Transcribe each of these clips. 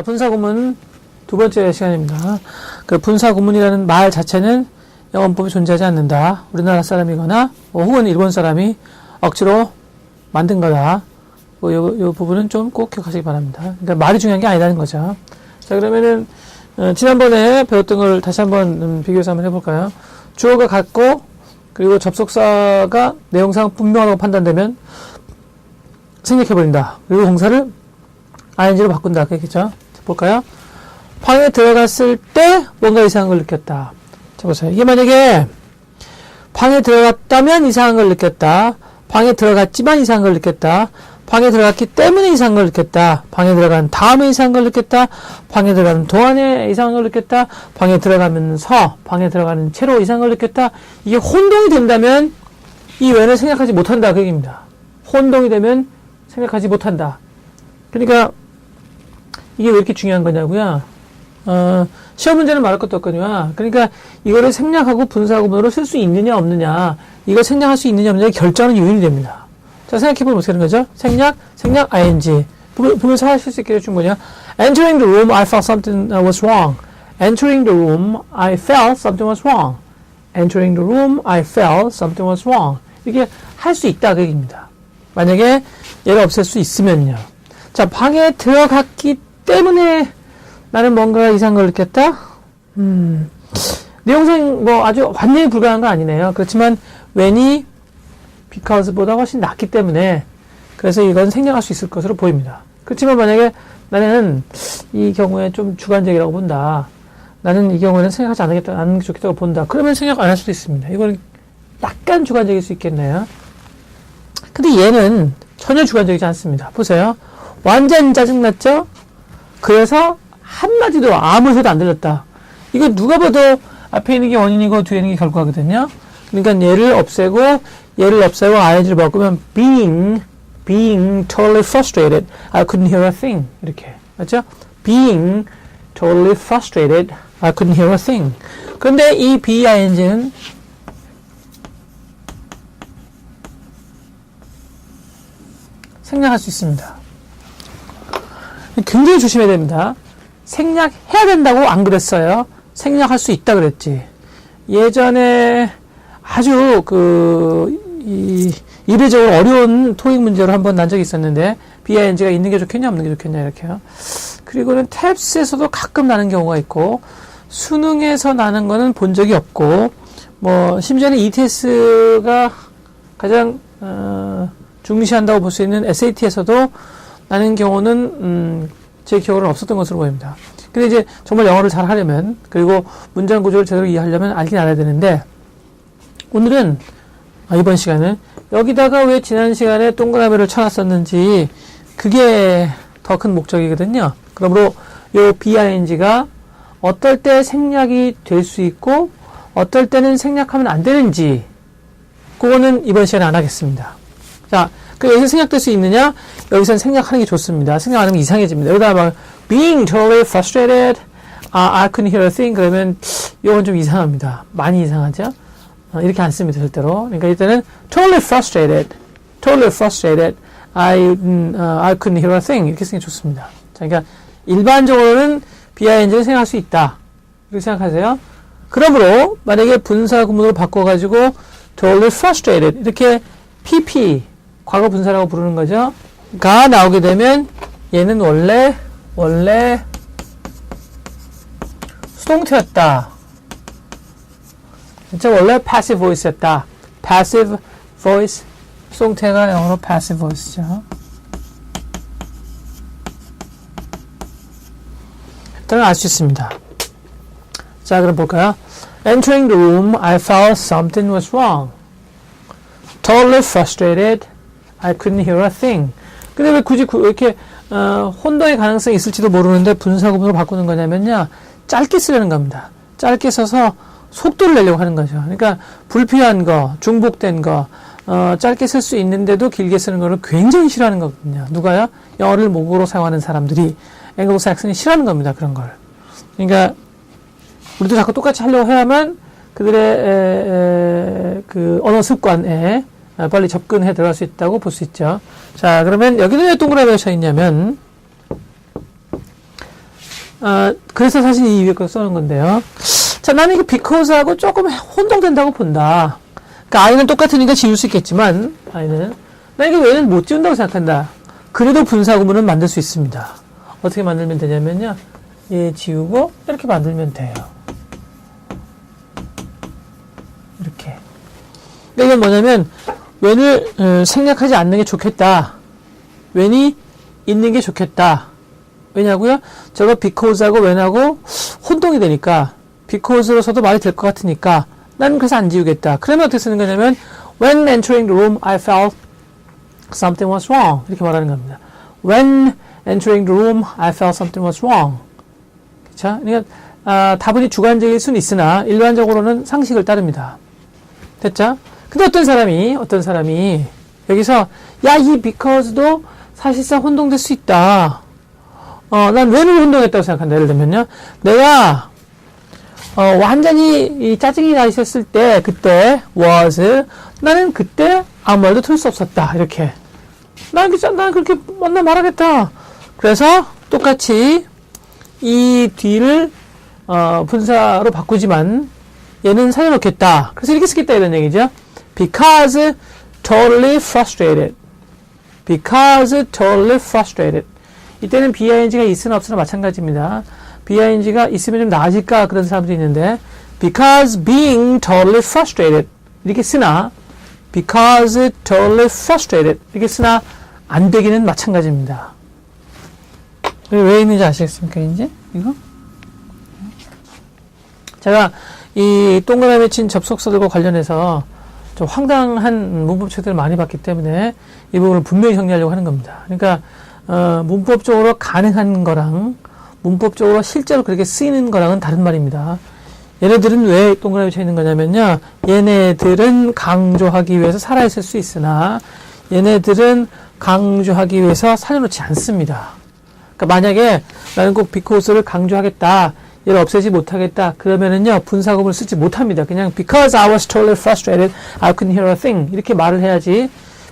자, 분사구문 두 번째 시간입니다. 그 분사구문이라는 말 자체는 영어문법에 존재하지 않는다. 우리나라 사람이거나 혹은 일본 사람이 억지로 만든 거다. 요 부분은 좀 꼭 기억하시기 바랍니다. 그러니까 말이 중요한 게 아니라는 거죠. 자, 그러면은 지난번에 배웠던 걸 다시 한번 비교해서 한번 해볼까요? 주어가 같고 그리고 접속사가 내용상 분명하다고 판단되면 생략해버린다. 그리고 동사를 ing로 바꾼다. 그렇겠죠? 볼까요? 방에 들어갔을 때 뭔가 이상한 걸 느꼈다. 자, 보세요. 이게 만약에 방에 들어갔다면 이상한 걸 느꼈다. 방에 들어갔지만 이상한 걸 느꼈다. 방에 들어갔기 때문에 이상한 걸 느꼈다. 방에 들어간 다음에 이상한 걸 느꼈다. 방에 들어가는 동안에 이상한 걸 느꼈다. 방에 들어가면서, 방에 들어가는 채로 이상한 걸 느꼈다. 이게 혼동이 된다면 이 외에는 생각하지 못한다. 그 얘기입니다. 혼동이 되면 생각하지 못한다. 그러니까 이게 왜 이렇게 중요한 거냐고요? 시험 문제는 말할 것도 없거든요. 그러니까 이거를 생략하고 분사구문으로 쓸 수 있느냐 없느냐, 이걸 생략할 수 있느냐 없느냐 결정하는 요인이 됩니다. 자, 생각해보면 어떻게 되는 거죠? 생략, ing. 보면서 하실 수 있게 충분히요. Entering the room, I felt something was wrong. Entering the room, I felt something was wrong. Entering the room, I felt something was wrong. 이렇게 할 수 있다, 그 얘기입니다. 만약에 얘를 없앨 수 있으면요. 자, 방에 들어갔기 때문에 나는 뭔가 이상한 걸 느꼈다? 내용상 뭐 아주 완전히 불가능한 건 아니네요. 그렇지만 when이 because보다 훨씬 낫기 때문에 그래서 이건 생략할 수 있을 것으로 보입니다. 그렇지만 만약에 나는 이 경우에 좀 주관적이라고 본다. 나는 이 경우에는 생각하지 않는 게 좋겠다고 본다. 그러면 생각 안 할 수도 있습니다. 이거는 약간 주관적일 수 있겠네요. 근데 얘는 전혀 주관적이지 않습니다. 보세요. 완전 짜증났죠? 그래서 한마디도 아무 소리도 안 들렸다. 이거 누가 봐도 앞에 있는 게 원인이고 뒤에 있는 게 결과거든요. 그러니까 얘를 없애고 ing를 바꾸면 being totally frustrated. I couldn't hear a thing. 이렇게. 맞죠? being totally frustrated. I couldn't hear a thing. 그런데 이 being는 생략할 수 있습니다. 굉장히 조심해야 됩니다. 생략해야 된다고 안 그랬어요. 생략할 수 있다 그랬지. 예전에 아주 이례적으로 어려운 토익 문제로 한번 난 적이 있었는데 BING가 있는 게 좋겠냐 없는 게 좋겠냐 이렇게요. 그리고는 탭스에서도 가끔 나는 경우가 있고 수능에서 나는 거는 본 적이 없고 뭐 심지어는 ETS가 가장 중시한다고 볼 수 있는 SAT에서도 나는 경우는 제 기억으로는 없었던 것으로 보입니다. 근데 이제 정말 영어를 잘 하려면 그리고 문장 구조를 제대로 이해하려면 알긴 알아야 되는데 오늘은 이번 시간은 여기다가 왜 지난 시간에 동그라미를 쳐놨었는지 그게 더 큰 목적이거든요. 그러므로 요 BING가 어떨 때 생략이 될 수 있고 어떨 때는 생략하면 안 되는지 그거는 이번 시간에 안 하겠습니다. 자, 여기서 생략될 수 있느냐? 여기서는 생략하는 게 좋습니다. 생략 안 하면 이상해집니다. 여기다가 막 being totally frustrated, I couldn't hear a thing 그러면 이건 좀 이상합니다. 많이 이상하죠? 이렇게 안 씁니다, 절대로. 그러니까 일단은 totally frustrated, I couldn't hear a thing 이렇게 쓰는 게 좋습니다. 자, 그러니까 일반적으로는 BING를 생각할 수 있다. 이렇게 생각하세요. 그러므로 만약에 분사 구문으로 바꿔가지고 totally frustrated 이렇게 PP 과거 분사라고 부르는 거죠. 가 나오게 되면 얘는 원래 수동태였다. 진짜 원래 passive voice였다. passive voice 수동태가 영어로 passive voice죠. 일단은 알 수 있습니다. 자, 그럼 볼까요? Entering the room, I felt something was wrong. Totally frustrated. I couldn't hear a thing. 근데 왜 굳이 이렇게 혼동의 가능성이 있을지도 모르는데 분사구문으로 바꾸는 거냐면요. 짧게 쓰려는 겁니다. 짧게 써서 속도를 내려고 하는 거죠. 그러니까 불필요한 거, 중복된 거, 짧게 쓸 수 있는데도 길게 쓰는 거를 굉장히 싫어하는 거거든요. 누가요? 영어를 모국어로 사용하는 사람들이 앵글로삭슨이 싫어하는 겁니다. 그런 걸. 그러니까 우리도 자꾸 똑같이 하려고 해야만 그들의 그 언어 습관에 빨리 접근해 들어갈 수 있다고 볼 수 있죠. 자, 그러면 여기는 왜 동그라미가 쳐 있냐면 그래서 사실 이 위에 거 써는 건데요. 자, 나는 이게 because하고 조금 혼동된다고 본다. 그러니까 i는 똑같으니까 지울 수 있겠지만, i는. 나 이게 왜는 못 지운다고 생각한다. 그래도 분사구문은 만들 수 있습니다. 어떻게 만들면 되냐면요. 얘 지우고, 이렇게 만들면 돼요. 이렇게. 그러니까 이건 뭐냐면, when을 생략하지 않는 게 좋겠다. when이 있는 게 좋겠다. 왜냐고요? 저거 because하고 when하고 혼동이 되니까 because로서도 말이 될 것 같으니까 나는 그래서 안 지우겠다. 그러면 어떻게 쓰는 거냐면 when entering the room I felt something was wrong 이렇게 말하는 겁니다. When entering the room I felt something was wrong. 그렇죠? 그러니까 다분히 주관적일 수는 있으나 일반적으로는 상식을 따릅니다. 됐죠? 근데 어떤 사람이 여기서 야, 이 because도 사실상 혼동될 수 있다. 난 when을 혼동했다고 생각한다. 예를 들면요. 내가 완전히 이 짜증이 나 있었을 때 그때 was 나는 그때 아무 말도 틀 수 없었다. 이렇게. 난 그렇게 만나 말하겠다. 그래서 똑같이 이 뒤를 분사로 바꾸지만 얘는 살려놓겠다. 그래서 이렇게 쓰겠다 이런 얘기죠. Because totally frustrated. Because totally frustrated. 이때는 BING가 있으나 없으나 마찬가지입니다. BING가 있으면 좀 나아질까 그런 사람들이 있는데 because being totally frustrated 이렇게 쓰나 because totally frustrated 이렇게 쓰나 안 되기는 마찬가지입니다. 왜 있는지 아시겠습니까? 이제 이거? 제가 이 동그라미 친 접속사들과 관련해서 좀 황당한 문법책들을 많이 봤기 때문에 이 부분을 분명히 정리하려고 하는 겁니다. 그러니까 문법적으로 가능한 거랑 문법적으로 실제로 그렇게 쓰이는 거랑은 다른 말입니다. 얘네들은 왜 동그라미 쳐 있는 거냐면요. 얘네들은 강조하기 위해서 살아있을 수 있으나 얘네들은 강조하기 위해서 살려놓지 않습니다. 그러니까 만약에 나는 꼭 because를 강조하겠다. 얘를 없애지 못하겠다. 그러면은요, 분사구문을 쓰지 못합니다. 그냥 because I was totally frustrated, I couldn't hear a thing. 이렇게 말을 해야지.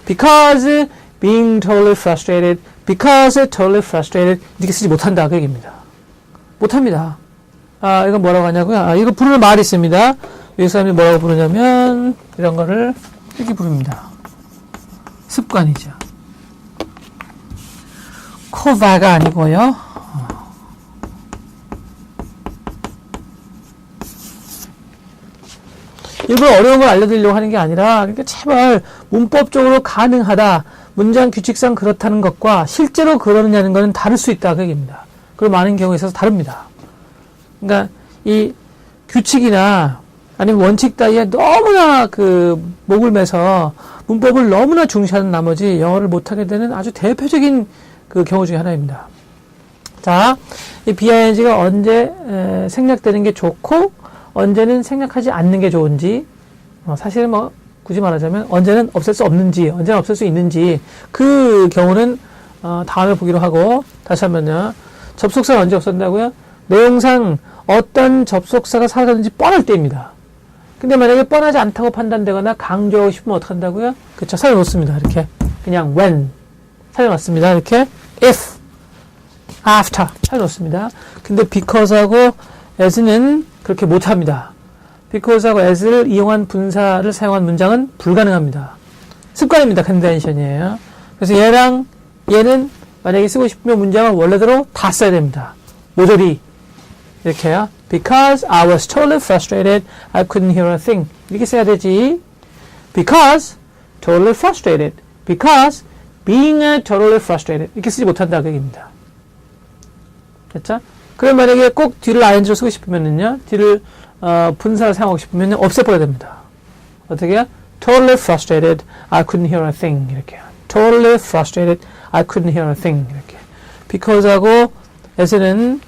because being totally frustrated, because totally frustrated. 이렇게 쓰지 못한다. 그 얘기입니다. 못합니다. 이건 뭐라고 하냐고요? 이거 부르는 말이 있습니다. 이 사람이 뭐라고 부르냐면, 이런 거를 이렇게 부릅니다. 습관이죠. 코바가 아니고요. 일부러 어려운 걸 알려드리려고 하는 게 아니라 그러니까 제발 문법적으로 가능하다, 문장 규칙상 그렇다는 것과 실제로 그러느냐는 것은 다를 수 있다 그 얘기입니다. 그리고 많은 경우에 있어서 다릅니다. 그러니까 이 규칙이나 아니면 원칙 따위에 너무나 그 목을 매서 문법을 너무나 중시하는 나머지 영어를 못하게 되는 아주 대표적인 그 경우 중에 하나입니다. 자, 이 BING가 언제 생략되는 게 좋고 언제는 생략하지 않는 게 좋은지, 사실은 뭐 굳이 말하자면 언제는 없앨 수 없는지, 언제는 없앨 수 있는지 그 경우는 다음에 보기로 하고, 다시 한번요. 접속사가 언제 없앤다고요? 내용상 어떤 접속사가 사라졌는지 뻔할 때입니다. 근데 만약에 뻔하지 않다고 판단되거나 강조하고 싶으면 어떻게 한다고요? 그쵸, 살려놓습니다. 이렇게 그냥 when 살려놨습니다. 이렇게 if, after 살려놓습니다. 근데 because하고 as는 그렇게 못합니다. because하고 as를 이용한 분사를 사용한 문장은 불가능합니다. 습관입니다. 컨벤션이에요. 그래서 얘랑 얘는 만약에 쓰고 싶으면 문장을 원래대로 다 써야 됩니다. 모조리 이렇게요. Because I was totally frustrated, I couldn't hear a thing. 이렇게 써야 되지. Because totally frustrated. Because being totally frustrated. 이렇게 쓰지 못한다 그 얘기입니다. 됐죠? 그럼 만약에 꼭 뒤를 ing로 쓰고 싶으면은요, 뒤를 분사를 사용하고 싶으면 없애버려야 됩니다. 어떻게 해요? Totally frustrated, I couldn't hear a thing. 이렇게요. Totally frustrated, I couldn't hear a thing. 이렇게. Because하고 as는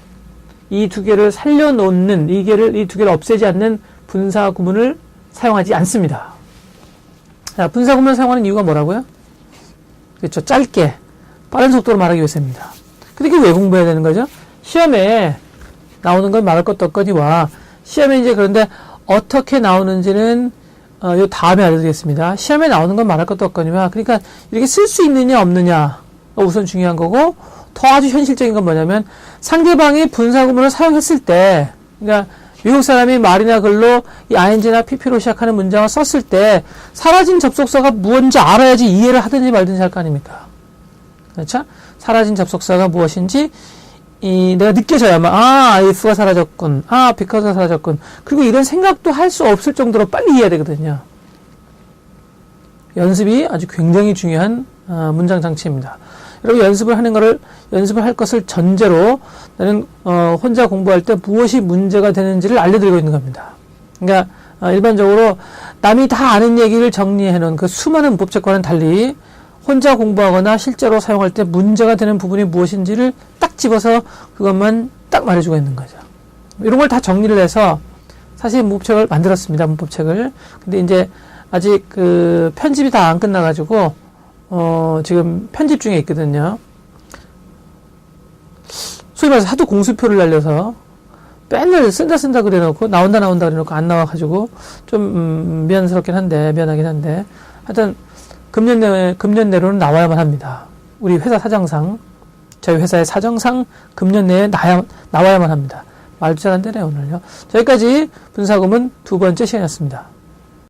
이 두 개를 살려놓는, 이 두 개를 없애지 않는 분사 구문을 사용하지 않습니다. 자, 분사 구문을 사용하는 이유가 뭐라고요? 그렇죠. 짧게, 빠른 속도로 말하기 위해서입니다. 근데 이게 왜 공부해야 되는 거죠? 시험에 나오는 건 말할 것도 없거니와, 시험에 이제 그런데 어떻게 나오는지는 요 다음에 알려드리겠습니다. 시험에 나오는 건 말할 것도 없거니와, 그러니까 이렇게 쓸 수 있느냐 없느냐가 우선 중요한 거고, 더 아주 현실적인 건 뭐냐면 상대방이 분사구문을 사용했을 때, 그러니까 외국 사람이 말이나 글로 이 ing나 pp로 시작하는 문장을 썼을 때 사라진 접속사가 무엇인지 알아야지 이해를 하든지 말든지 할 거 아닙니까? 그렇죠? 사라진 접속사가 무엇인지 내가 느껴져야만 if가 사라졌군, because가 사라졌군. 그리고 이런 생각도 할 수 없을 정도로 빨리 이해해야 되거든요. 연습이 아주 굉장히 중요한 문장 장치입니다. 여러분 연습을 할 것을 전제로 나는 혼자 공부할 때 무엇이 문제가 되는지를 알려드리고 있는 겁니다. 그러니까 일반적으로 남이 다 아는 얘기를 정리해 놓은 그 수많은 문법책과는 달리 혼자 공부하거나 실제로 사용할 때 문제가 되는 부분이 무엇인지를 딱 집어서 그것만 딱 말해주고 있는 거죠. 이런 걸 다 정리를 해서 사실 문법책을 만들었습니다. 문법책을. 근데 이제 아직 그 편집이 다 안 끝나가지고 지금 편집 중에 있거든요. 소위 말해서 하도 공수표를 날려서 맨날 쓴다 그래놓고 나온다 그래놓고 안 나와가지고 좀 미안하긴 한데 하여튼 금년 내로는 나와야만 합니다. 우리 회사 사정상, 저희 회사의 사정상 금년 내에 나와야만 합니다. 말도 잘 안 되네요, 오늘요. 자, 여기까지 분사구문 두 번째 시간이었습니다.